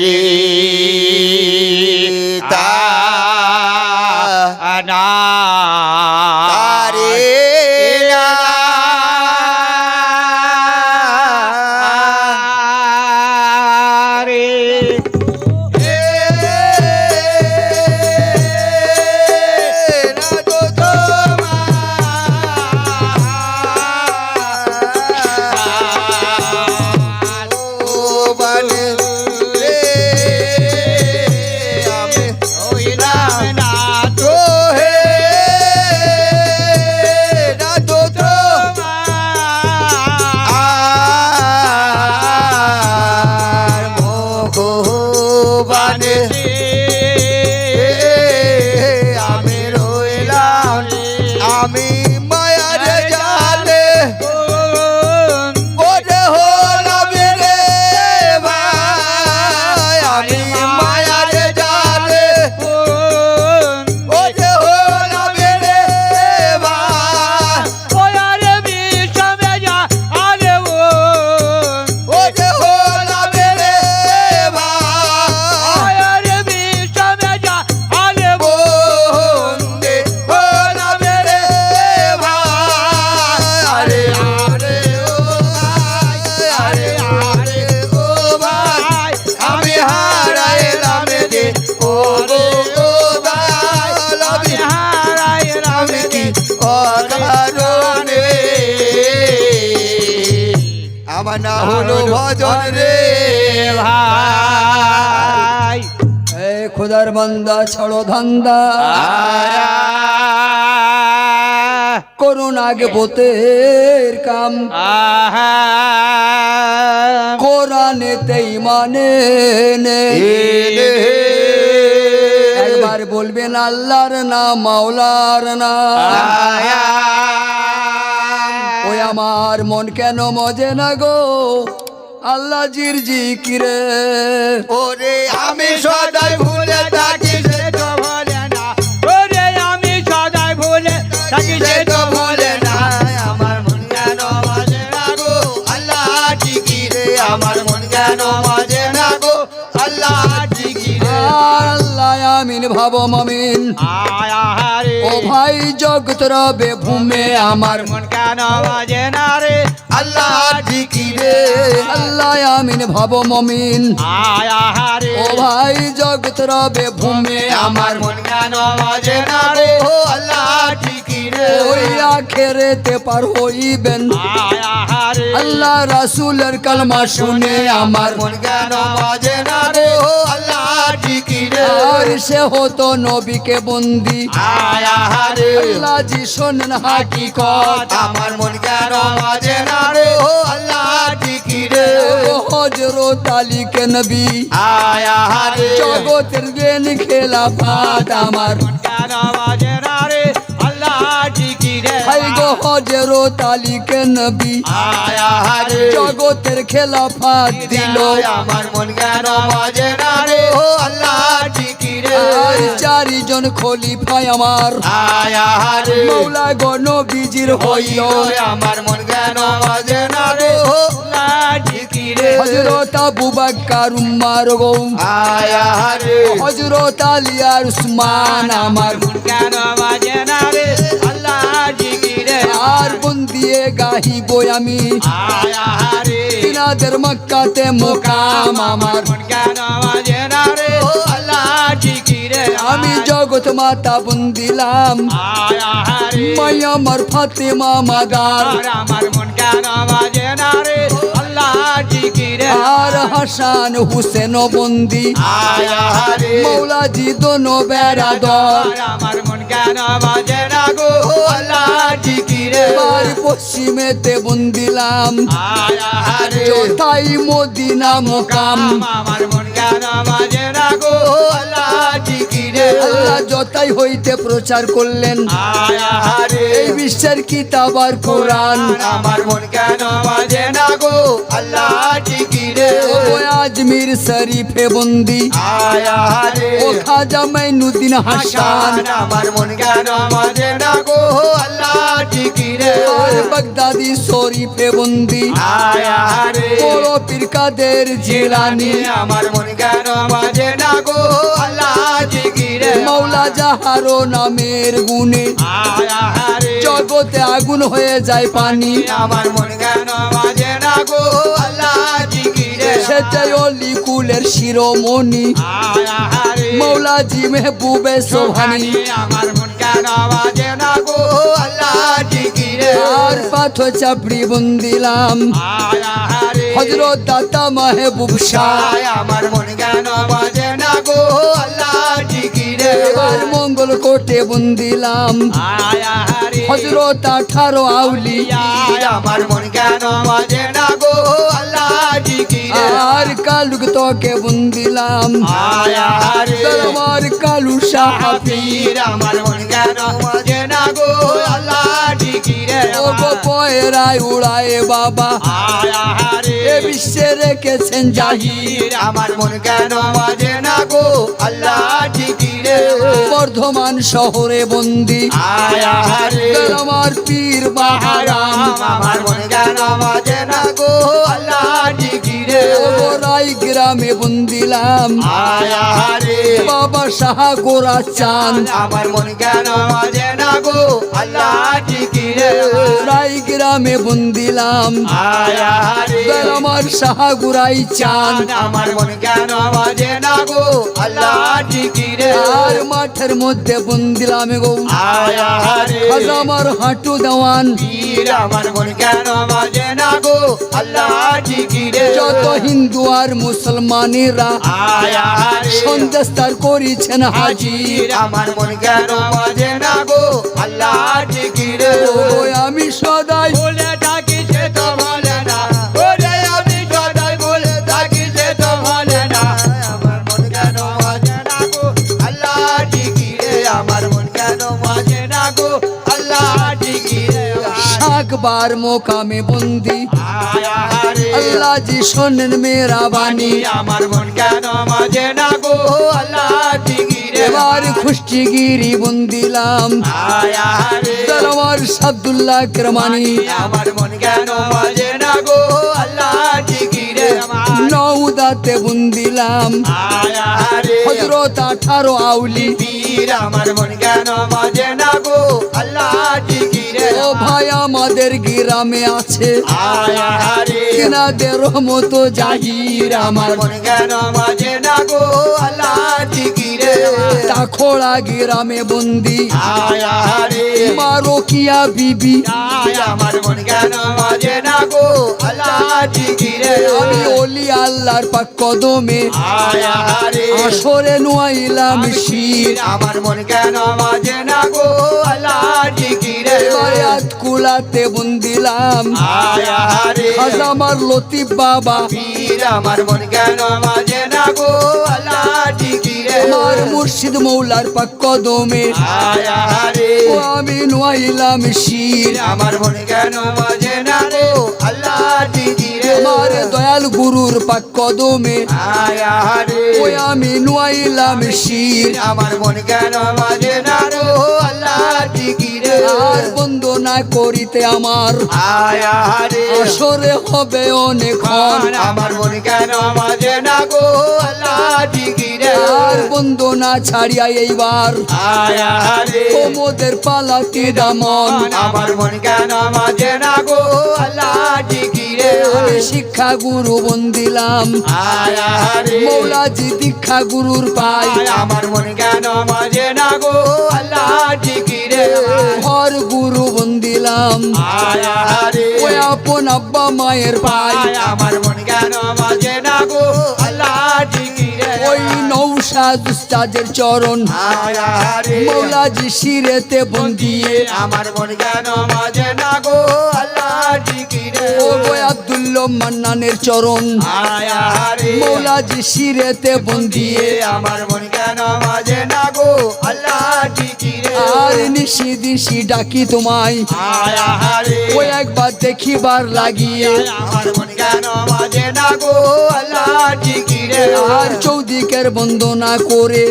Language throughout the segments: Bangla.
রে তা না রে না রে আমি মায়ার জালে ওরে হলাম রে ভাই আমি মায়ার জালে ওরে হলাম রে ভাই ওরে বিষমে যা আরে ওরে হলাম রে ভাই ওরে বিষমে যা আরে বন্দে হলাম রে আমার না হলো ভজন রে ভাই খোদার বান্দা ছাড়ো ধান্দা করুন আগে ভূতের কাম কোরআনেতেই মানে একবার বলবেন আল্লাহর নাম মাওলার নাম ওই আমার মন কেন মজে না গো আল্লাহ জির জিকিরে ওরে আমি সদাই ভুলে থাকি সে তো ভুলে না ওরে আমি সদাই ভুলে থাকি সে তো ভুলে না আমার মন কেন মজে না গো আল্লাহ জিকিরে আমার মন কেন মজে না গো আল্লাহ জিকিরে আল্লাহ আমিন ভাব মমিন ও ভাই জগৎ রবে ভূমে আমার মন কেন মজে না রে আল্লাহ জিকিরে আল্লাহ আমিন ভাব মমিন ও ভাই জগৎ রবে ভূমে আমার মন কেন মজে না রে আল্লাহ জিকিরে ওই আখেরেতে পার হইবেন আল্লাহ রাসূলের কালমা শুনে আমার মন কেন মজে না রে আল্লাহ জিকিরে আর সে হতো নবীকে বন্দি আল্লাহ জি শোনেন হাকিকত আমার মন কেন মজে না রে আল্লাহ জিকিরে হযরত আলীকে নবী জগতের জ্ঞান খেলাফত আমার মন কেন মজে না রে আল্লাহ জিকিরে হাই গো হযরত আলীকে নবী জগতের খেলাফত দিল আমার মন কেন মজে না রে আল্লাহ জিকিরে আর চারিজন খলিফায় আমার মৌলা গো নবীজির হইল আমার মন কেন মজে না রে আল্লাহ জিকিরে হযরত আবু বকর উমর গো হযরত আলী আর উসমান আমার মন কেন মজে না রে আল্লাহ জিকিরে আর বন্দিয়ে গাহিব আমি তিনাদের মক্কাতে মোকাম আমার মন কেন মজে না রে আল্লাহ জিকিরে আমি জগৎ মাতা বন্দিলাম মায়া আমার ফাতেমা মাদার আমার মন কেন মজে না রে আল্লাহ জিকিরে আর হাসান হুসেন বন্দি মৌলাজি দোনো বেড়াদর আমার মন কেন মজে না গো আল্লাহ জিকিরে আর পশ্চিমেতে বন্দিলাম তাই মদিনা মোকাম আমার মন কেন মজে না গো আল্লাহ জিকিরে আল্লাহ যতাই হইতে প্রচার করলেন এই বিশ্বের কিতাব আর কোরআন আমার মন কেন মজে না গো আল্লাহ জিকিরে আজমির শরীফে বন্দি আয়া রে ও খাজা মাইনুদ্দিন হাসান আমার মন কেন বাজে না গো আল্লাহ জিকিরে আর বাগদাদি শরীফে বন্দি আয়া রে বড় পীর কাদের জিলানি আমার মন কেন বাজে না গো আল্লাহ জিকিরে মৌলা জাহারো নামের গুণে আয়া রে জগতে আগুন হয়ে যায় পানি আমার মন কেন বাজে না গো আল্লাহ জিকিরে সেটাই অলি কুলের শিরোমণি আয়া রে মৌলাজি মেহবুবে সোহানি আমার মন কেন বাজে না গো আল্লাহ জিকিরে আর পাথর চাপড়ি বন্দিলাম আয়া রে হজরত দাতা মাহবুব শাহ আমার মন কেন বাজে না গো আল্লাহ জিকিরে এবার মঙ্গল কোটে বন্দিলাম আয়া রে হজরত 18 আউলিয়া আমার মন কেন বাজে না গো আল্লাহ জিকিরে আর কালুক তোকে বন্দিলাম আয়া রে আমার কালু সাহাবি আমার মন কেন বাজে না গো আল্লাহ জিকিরে ও গো পয়রায় উড়ায় বাবা আয়া রে এ বিশ্বে রেখেছেন জাহির আমার মন কেন বাজে না গো আল্লাহ জিকিরে বর্ধমান শহরে বন্দি আয়া রে আমার পীর বাহারাম আমার মন কেন বাজে না গো আল্লাহ জিকিরে ও গো রাই গ্রামে বন্দিলাম আয়া রে বাবা শাহ গোরা চাঁদ আমার মন কেন বাজে না গো আল্লাহ জিকিরে রাই গ্রামে বন্দিলাম আয়া রে আমার শাহ গুরাই চাঁদ আমার মন কেন বাজে না গো আল্লাহ জিকিরে আর মাঠের মধ্যে বন্দিলাম গো আয়া রে আজ আমার হাঁটু দেওয়ান পীর আমার মন কেন বাজে না গো আল্লাহ জিকিরে যত হিন্দু আর মুসলমানেরা আয়া রে সন্দেশ তার করেছেন হাজির আমার মন কেন বাজে না গো আল্লাহ জিকিরে ও আমি সদাই বলে ডাকি সে তো বলে না ওরে আমি সদাই বলে ডাকি সে তো বলে না আমার মন কেন বাজে না গো আল্লাহ জিকিরে আমার মন কেন বাজে না গো আল্লাহ জিকিরে শাকবার মোকামে বন্দি আয়া রে আল্লাহ জি শোনেন মেরা বাণী আমার মন কেন বাজে না গো আল্লাহ জিকিরে এবার খুশিগিরি বন্দিলাম আয়া রে আমার সাবদুল্লাহ কেরমানি আমার মন কেন বাজে না গো আল্লাহ জিকিরে নৌদাতে বন্দিলাম আয়া রে হজরত 18 আউলি পীর আমার মন কেন বাজে না গো আল্লাহ জিকিরে ও ভাই আমাদের গ্রামে আছে আয়া রে তিনাদের মতো জাহির আমার আমার মন কেন বাজে না গো আল্লাহ জিকিরে তাখোড়া গ্রামে বন্দি আয়া রে মারো কিয়া বিবি আমার মন কেন বাজে না গো আল্লাহ জিকিরে আমি ওলি আল্লাহর পাক কদমে আয়া রে আসরে নুয়াইলাম শির আমার মন কেন বাজে না গো আল্লাহ জিকিরে বায়াত কুলাতে বন্দিলাম আয়া রে আজ আমার লতিফ বাবা পীর আমার মন কেন বাজে না গো আল্লাহ জিকিরে আমার মুর্শিদ মৌলার পাক কদমে আয়া রে ও আমি নুয়াইলাম শির আমার মন কেন বাজে না গো আল্লাহ জিকিরে আমার দয়াল গুরুর পাক কদমে আয়া রে ও আমি নুয়াইলাম শির আমার মন কেন বাজে না গো আল্লাহ জিকিরে আর বন্দনা করিতে আমার আয়া রে আসরে হবে অনেকক্ষণ আমার মন কেন বাজে না গো আল্লাহ জিকিরে আর বন্দনা ছাড়িয়া এইবার আয়া রে কোমদের পালাতে দামন আমার মন কেন বাজে না গো আল্লাহ জিকিরে আমি শিক্ষা গুরু বন্দিলাম আয়া রে মৌলাজি দীক্ষা গুরুর পাই আমার মন কেন বাজে না গো আল্লাহ জিকিরে ঘর গুরু বন্দিলাম আয়া রে ওই আপন আব্বা মায়ের পাই আমার মন কেন বাজে না গো আল্লাহ জিকিরে ওই নৌশাদ উস্তাদের চরণ আয়া রে মৌলাজি শিরেতে বন্দিয়ে আমার মন কেন বাজে না গো আল্লাহ জিকিরে ও গো আব্দুল্লাহ মান্নানের চরণ আয়া রে মৌলাজি শিরেতে বন্দিয়ে আমার মন কেন বাজে না গো আল্লাহ জিকিরে আর নিশি দিশি ডাকি তোমায় আহারে ও একবার দেখিবার লাগিয়ে আমার মন কেন বাজে না গো আল্লাহ জিকিরে আর চৌদিকের বন্দনা করে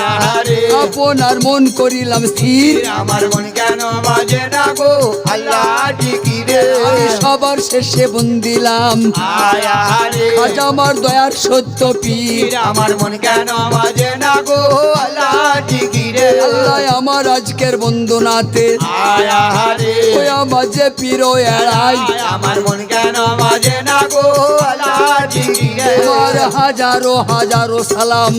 আহারে আপনার মন করিলাম স্থির আমার মন কেন বাজে না গো আল্লাহ জিকিরে আমি সবার শেষে বন্দিলাম আহারে আজ আমার দয়ার সত্য পীর আমার মন কেন বাজে না গো আল্লাহ জিকিরে আল্লাহ আমার আজকের বন্দনাতে আহারে ওই আমার যে পীর এড়াই আমার মন কেন বাজে না গো আল্লাহ জিকিরে আমার হাজারো হাজারো সালাম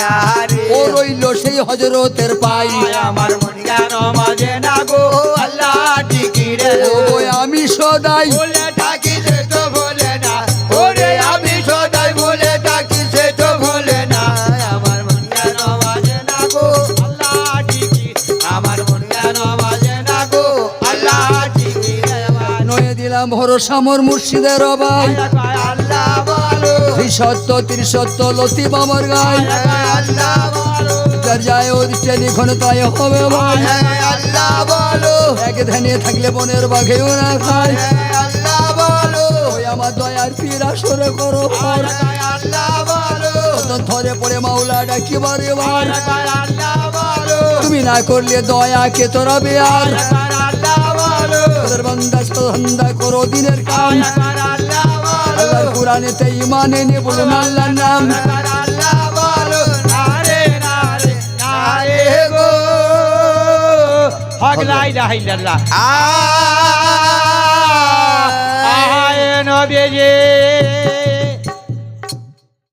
আহারে ও রইল সেই হজরতের পাই আমার মন কেন বাজে না গো আল্লাহ জিকিরে ওই আমি সদাই বলে থাকি সে তো বলে না ওরে আমি সদাই বলে থাকি সে তো বলে না আমার মন কেন বাজে না গো আল্লাহ জিকির আমার মন কেন বাজে না গো আল্লাহ জিকির নয়ে দিলাম ভরসা মোর মুর্শিদের অবাই আল্লাহ বলো ত্রিসত্য ত্রিসত্য লতিফ আমার গায় আল্লাহ বলো যার যায় ওদিকে লিখন তাই হবে ভাই আল্লাহ বলো এক ধ্যানে থাকলে বনের বাঘেও না খায় আল্লাহ বলো ওই আমার দয়ার পীর আসরে করো পার আল্লাহ বলো ধরে পড়ে মাওলা ডাকিবারে ভাই আল্লাহ বলো তুমি না করলে দয়া কে তোরা বেয়ার আল্লাহ বলো তোদের বান্দা সন্ধ্যা করো দিনের কাম আল্লাহ বলো আল্লাহর কোরআনেতে ঈমান এনে বলুন আল্লাহর নাম আল্লাহ বলো নারে নারে নারে গো হক লা ইলাহা ইল্লাল্লাহ আয় নবীজি